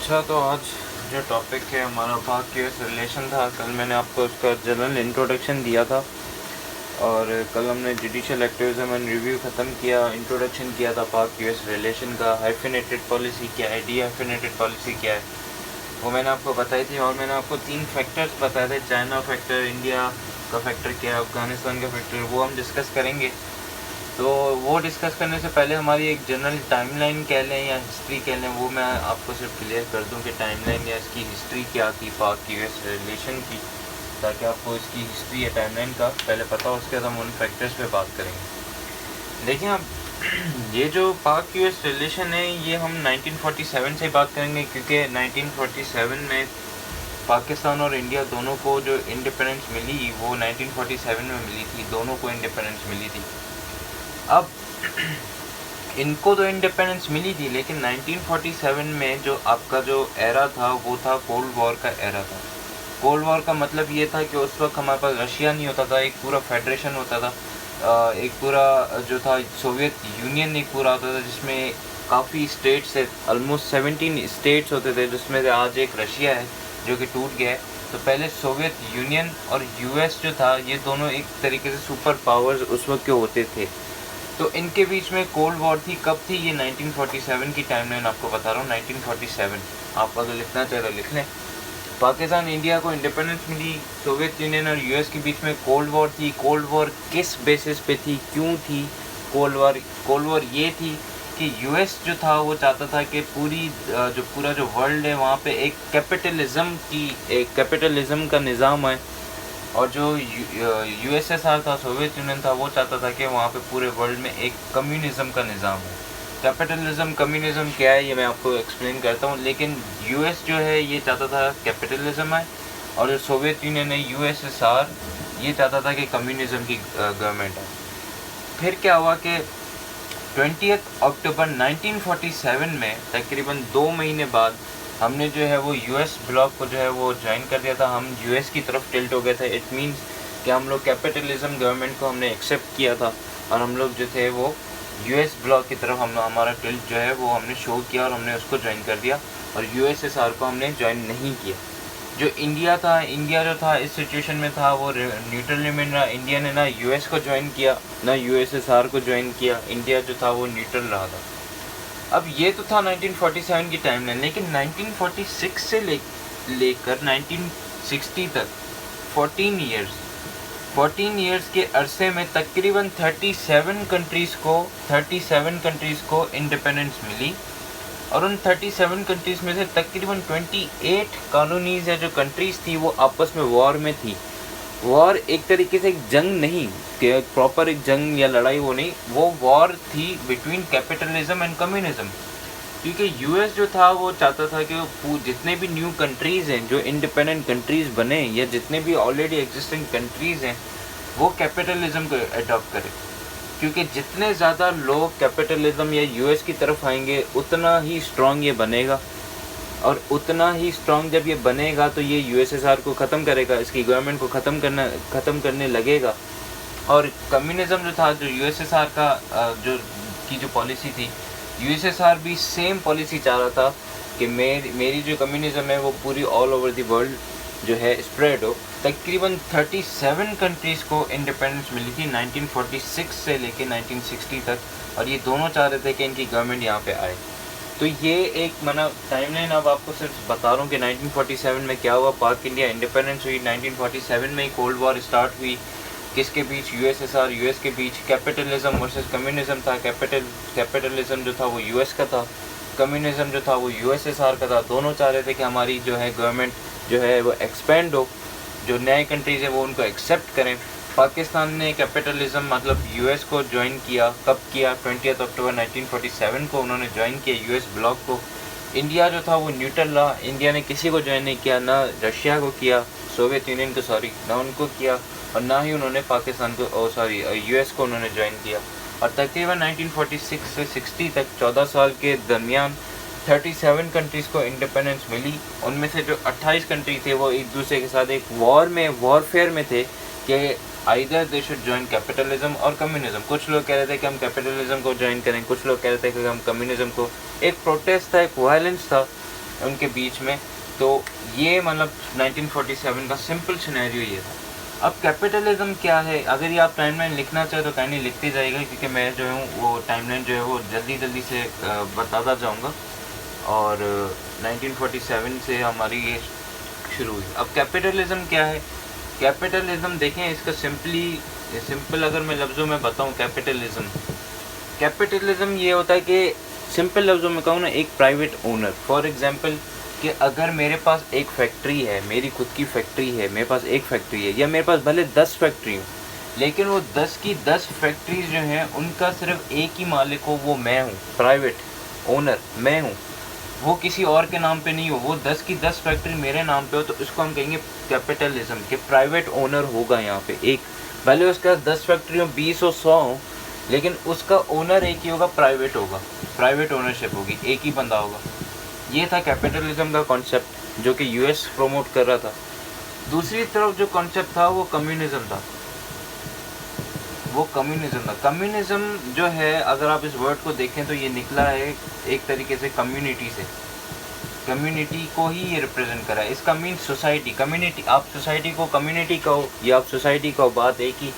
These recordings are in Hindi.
अच्छा, तो आज जो टॉपिक है हमारा पाक यूएस रिलेशन था। कल मैंने आपको उसका जनरल इंट्रोडक्शन दिया था और कल हमने जुडिशल एक्टिविज्म एंड रिव्यू ख़त्म किया, इंट्रोडक्शन किया था पाक यूएस रिलेशन का। हाइफिनेटेड पॉलिसी क्या है, डी हाइफिनेटेड पॉलिसी क्या है, वो मैंने आपको बताई थी। और मैंने आपको 3 फैक्टर्स बताए थे, चाइना फैक्टर, इंडिया का फैक्टर क्या है, अफगानिस्तान का फैक्टर, वो हम डिस्कस करेंगे। तो वो डिस्कस करने से पहले हमारी एक जनरल टाइमलाइन कह लें या हिस्ट्री कह लें, वो मैं आपको सिर्फ क्लियर कर दूं कि टाइमलाइन या इसकी हिस्ट्री क्या थी पाक यूएस रिलेशन की, ताकि आपको इसकी हिस्ट्री या टाइमलाइन का पहले पता हो। उसके बाद हम उन फैक्टर्स पे बात करेंगे। देखिए, अब ये जो पाक यूएस रिलेशन है, ये हम 1947 से बात करेंगे, क्योंकि 1947 में पाकिस्तान और इंडिया दोनों को जो इंडिपेंडेंस मिली वो 1947 में मिली थी। दोनों को इंडिपेंडेंस मिली थी। अब इनको तो इंडिपेंडेंस मिली थी, लेकिन 1947 में जो आपका जो एरा था वो था कोल्ड वॉर का एरा था। कोल्ड वॉर का मतलब ये था कि उस वक्त हमारे पास रशिया नहीं होता था, एक पूरा फेडरेशन होता था, एक पूरा जो था सोवियत यूनियन एक पूरा होता था, जिसमें काफ़ी स्टेट्स है, ऑलमोस्ट 17 स्टेट्स होते थे, जिसमें से आज एक रशिया है जो कि टूट गया है। तो पहले सोवियत यूनियन और यूएस जो था, ये दोनों एक तरीके से सुपर पावर्स उस वक्त के होते थे। तो इनके बीच में कोल्ड वॉर थी। कब थी ये? 1947 की टाइमलाइन आपको बता रहा हूँ। 1947 आप अगर लिखना चाहे तो लिख लें। पाकिस्तान इंडिया को इंडिपेंडेंस मिली, सोवियत यूनियन और यूएस के बीच में कोल्ड वॉर थी। कोल्ड वॉर किस बेसिस पे थी, क्यों थी कोल्ड वॉर? कोल्ड वॉर ये थी कि यूएस जो था वो चाहता था कि पूरा जो वर्ल्ड है वहाँ पे एक कैपिटलिज्म का निज़ाम है, और जो यूएसएसआर था, सोवियत यूनियन था, वो चाहता था कि वहाँ पे पूरे वर्ल्ड में एक कम्युनिज्म का निज़ाम हो। कैपिटलिज्म कम्युनिज्म क्या है ये मैं आपको एक्सप्लेन करता हूँ, लेकिन यूएस जो है ये चाहता था कैपिटलिज्म है, और जो सोवियत यूनियन है यूएसएसआर ये चाहता था कि कम्युनिज्म की गवर्नमेंट है। फिर क्या हुआ कि 20 अक्टूबर 1947 में तकरीबन 2 महीने बाद हमने जो है वो यूएस ब्लॉक को जो है वो ज्वाइन कर दिया था। हम यूएस की तरफ टिल्ट हो गए थे। इट मीन्स कि हम लोग कैपिटलिज्म गवर्नमेंट को हमने एक्सेप्ट किया था, और हम लोग जो थे वो यूएस ब्लॉक की तरफ हमारा टिल्ट जो है वो हमने शो किया और हमने उसको ज्वाइन कर दिया, और यूएसएसआर को हमने ज्वाइन नहीं किया। जो इंडिया था, इंडिया जो था इस सिचुएशन में था वो न्यूट्रल में रहा। इंडिया ने ना यूएस को ज्वाइन किया ना यूएसएसआर को ज्वाइन किया। इंडिया जो था वो न्यूट्रल रहा था। अब ये तो था 1947 की टाइमलाइन, लेकिन 1946 से लेकर 1960 तक 14 ईयर्स के अरसे में तकरीबन 37 कंट्रीज़ को इंडिपेंडेंस मिली, और उन 37 कंट्रीज़ में से तकरीबन 28 कॉलोनीज़ या जो कंट्रीज़ थी वो आपस में वॉर में थी। वॉर एक तरीके से एक जंग नहीं कि प्रॉपर एक जंग या लड़ाई, वो नहीं, वो वॉर थी बिटवीन कैपिटलिज्म एंड कम्युनिज्म। क्योंकि यूएस जो था वो चाहता था कि वो जितने भी न्यू कंट्रीज़ हैं, जो इंडिपेंडेंट कंट्रीज़ बने या जितने भी ऑलरेडी एग्जिस्टिंग कंट्रीज़ हैं, वो कैपिटलिज्म को अडॉप्ट करें। क्योंकि जितने ज़्यादा लोग कैपिटलिज्म या यूएस की तरफ आएंगे उतना ही स्ट्रॉन्ग ये बनेगा, और उतना ही स्ट्रॉन्ग जब ये बनेगा तो ये यूएसएसआर को ख़त्म करेगा, इसकी गवर्नमेंट को ख़त्म करने लगेगा। और कम्युनिज़्म जो था, जो यूएसएसआर का जो पॉलिसी थी, यूएसएसआर भी सेम पॉलिसी चाह रहा था कि मेरी जो कम्युनिज़्म है वो पूरी ऑल ओवर द वर्ल्ड जो है स्प्रेड हो। तकरीबन 37 कंट्रीज़ को इंडिपेंडेंस मिली थी 1946 से लेकर 1960 तक, और ये दोनों चाह रहे थे कि इनकी गवर्नमेंट यहाँ पे आए। तो ये एक टाइमलाइन अब आपको सिर्फ बता रहा हूँ कि 1947 में क्या हुआ। पाक इंडिया इंडिपेंडेंस हुई, 1947 में ही कोल्ड वॉर स्टार्ट हुई। किसके बीच? यूएसएसआर यूएस के बीच। कैपिटलिज्म वर्सेस कम्युनिज्म था। कैपिटलिज्म जो था वो यूएस का था, कम्युनिज्म जो था वो यूएसएसआर का था। दोनों चाह रहे थे कि हमारी जो है गवर्नमेंट जो है वो एक्सपेंड हो, जो नए कंट्रीज़ हैं वो उनको एक्सेप्ट करें। पाकिस्तान ने कैपिटलिज्म मतलब यूएस को ज्वाइन किया। कब किया? 20 अक्टूबर 1947 को उन्होंने ज्वाइन किया यूएस ब्लॉक को। इंडिया जो था वो न्यूट्रल रहा। इंडिया ने किसी को ज्वाइन नहीं किया, ना रशिया को किया, सोवियत यूनियन को ना उनको किया, और ना ही उन्होंने पाकिस्तान को यूएस को उन्होंने ज्वाइन किया। और तकरीबन 1946 से 60 तक 14 साल के दरमियान 37 कंट्रीज़ को इंडिपेंडेंस मिली। उनमें से जो 28 कंट्री थे वो एक दूसरे के साथ एक वॉरफेयर में थे कि either they should join capitalism और कम्युनिज्म। कुछ लोग कह रहे थे कि हम कैपिटलिज्म को ज्वाइन करें, कुछ लोग कह रहे थे कि हम कम्युनिज्म को। एक प्रोटेस्ट था, एक वायलेंस था। उनके बीच में। तो ये मतलब 1947 का सिंपल सिनेरियो ये था। अब कैपिटलिज्म क्या है, अगर ये आप टाइमलाइन लिखना चाहे तो काइंडली लिखते जाइएगा, क्योंकि मैं जो हूँ वो टाइमलाइन जो है वो जल्दी जल्दी से बताता जाऊँगा। और 1947 से हमारी ये शुरू हुई। अब कैपिटलिज्म क्या है, कैपिटलिज्म देखें इसका सिंपल अगर मैं लफ्ज़ों में बताऊँ, कैपिटलिज्म ये होता है कि सिंपल लफ्ज़ों में कहूँ ना, एक प्राइवेट ओनर, फॉर एग्जांपल कि अगर मेरे पास एक फैक्ट्री है, मेरी खुद की फैक्ट्री है, मेरे पास एक फैक्ट्री है, या मेरे पास भले 10 फैक्ट्री हो, लेकिन वो 10 की 10 फैक्ट्रीज जो हैं उनका सिर्फ एक ही मालिक हो, वो मैं हूँ, प्राइवेट ओनर मैं हूँ, वो किसी और के नाम पे नहीं हो, वो 10 की 10 फैक्ट्री मेरे नाम पे हो, तो इसको हम कहेंगे कैपिटलिज्म के प्राइवेट ओनर होगा यहाँ पे एक, भले उसके पास 10 फैक्ट्री हो, 20 हो, 100 हो, लेकिन उसका ओनर एक ही होगा, प्राइवेट होगा, प्राइवेट ओनरशिप होगी, एक ही बंदा होगा। ये था कैपिटलिज्म का कॉन्सेप्ट जो कि यूएस प्रमोट कर रहा था। दूसरी तरफ जो कॉन्सेप्ट था वो कम्युनिज्म था, कम्युनिज्म जो है, अगर आप इस वर्ड को देखें तो ये निकला है एक तरीके से कम्युनिटी से, कम्युनिटी को ही ये रिप्रेजेंट करा है। इसका मीन सोसाइटी, कम्युनिटी, आप सोसाइटी को कम्युनिटी कहो या आप सोसाइटी कहो, बात एक ही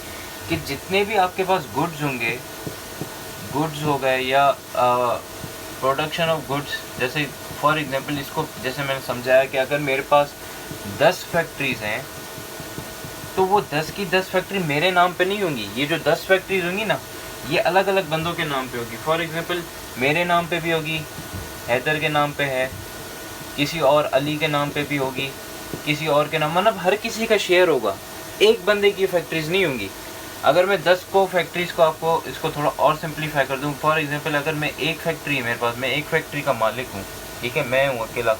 कि जितने भी आपके पास गुड्स होंगे, गुड्स हो गए या प्रोडक्शन ऑफ गुड्स, जैसे फॉर एग्जांपल इसको जैसे मैंने समझाया कि अगर मेरे पास 10 फैक्ट्रीज़ हैं तो वो 10 की 10 फैक्ट्री मेरे नाम पे नहीं होंगी, ये जो 10 फैक्ट्रीज होंगी ना, ये अलग अलग बंदों के नाम पे होगी। फॉर एग्जांपल मेरे नाम पे भी होगी, हैदर के नाम पे है, किसी और अली के नाम पे भी होगी, किसी और के नाम, मतलब हर किसी का शेयर होगा, एक बंदे की फैक्ट्रीज नहीं होंगी। अगर मैं 10 को फैक्ट्रीज़ को आपको इसको थोड़ा और सिंप्लीफाई कर दूँ, फॉर एग्जांपल अगर मैं एक फैक्ट्री है मेरे पास, मैं एक फैक्ट्री का मालिक हूँ, ठीक है, मैं हूँ अकेला,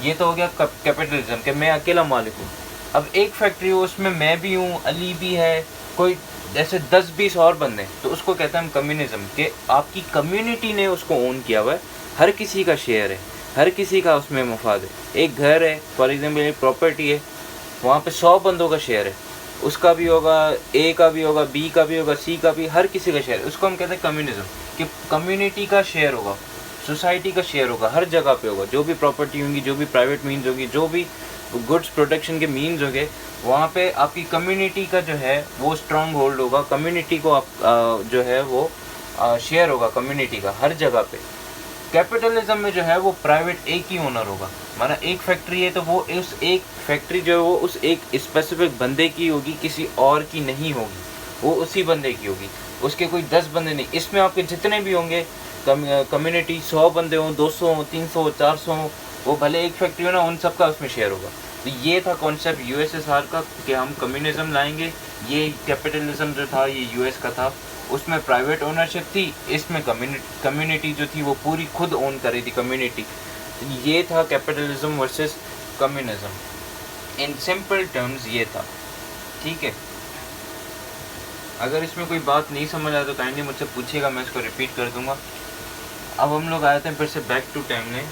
ये तो हो गया कैपिटलिज्म कि मैं अकेला मालिक हूँ। अब एक फैक्ट्री हो, उसमें मैं भी हूँ, अली भी है, कोई जैसे 10-20 और बंदे, तो उसको कहते हैं हम कम्युनिज्म, कि आपकी कम्युनिटी ने उसको ओन किया हुआ है, हर किसी का शेयर है, हर किसी का उसमें मफाद है। एक घर है फॉर एग्जाम्पल, एक प्रॉपर्टी है, वहाँ पे 100 बंदों का शेयर है, उसका भी होगा, ए का भी होगा, बी का भी होगा, सी का भी, हर किसी का शेयर है, उसको हम कहते हैं कम्युनिज्म, कि कम्युनिटी का शेयर होगा, सोसाइटी का शेयर होगा, हर जगह पे होगा, जो भी प्रॉपर्टी होंगी, जो भी प्राइवेट मीन्स होगी, जो भी गुड्स प्रोडक्शन के मीन्स होंगे, वहाँ पे आपकी कम्युनिटी का जो है वो स्ट्रॉन्ग होल्ड होगा, कम्युनिटी को आप जो है वो शेयर होगा कम्युनिटी का हर जगह पे। कैपिटलिज्म में जो है वो प्राइवेट एक ही ओनर होगा, माना एक फैक्ट्री है तो वो उस एक फैक्ट्री जो है वो उस एक स्पेसिफिक बंदे की होगी, किसी और की नहीं होगी, वो उसी बंदे की होगी, उसके कोई 10 बंदे नहीं। इसमें आपके जितने भी होंगे कम्युनिटी, 100 बंदे हों, 200 हों, 300 हो, 400 हों, वो भले एक फैक्ट्री हो ना, उन सबका उसमें शेयर होगा। तो ये था कॉन्सेप्ट यूएसएसआर का कि हम कम्युनिज्म लाएंगे। ये कैपिटलिज्म जो था ये यूएस का था, उसमें प्राइवेट ओनरशिप थी, इसमें कम्युनिटी जो थी वो पूरी खुद ओन कर रही थी कम्युनिटी। ये था capitalism versus communism, in simple terms ये था, ठीक है। अगर इसमें कोई बात नहीं समझ आया तो काइंडली मुझसे पूछिएगा, मैं इसको रिपीट कर दूंगा। अब हम लोग आए थे फिर से बैक टू टाइमलाइन।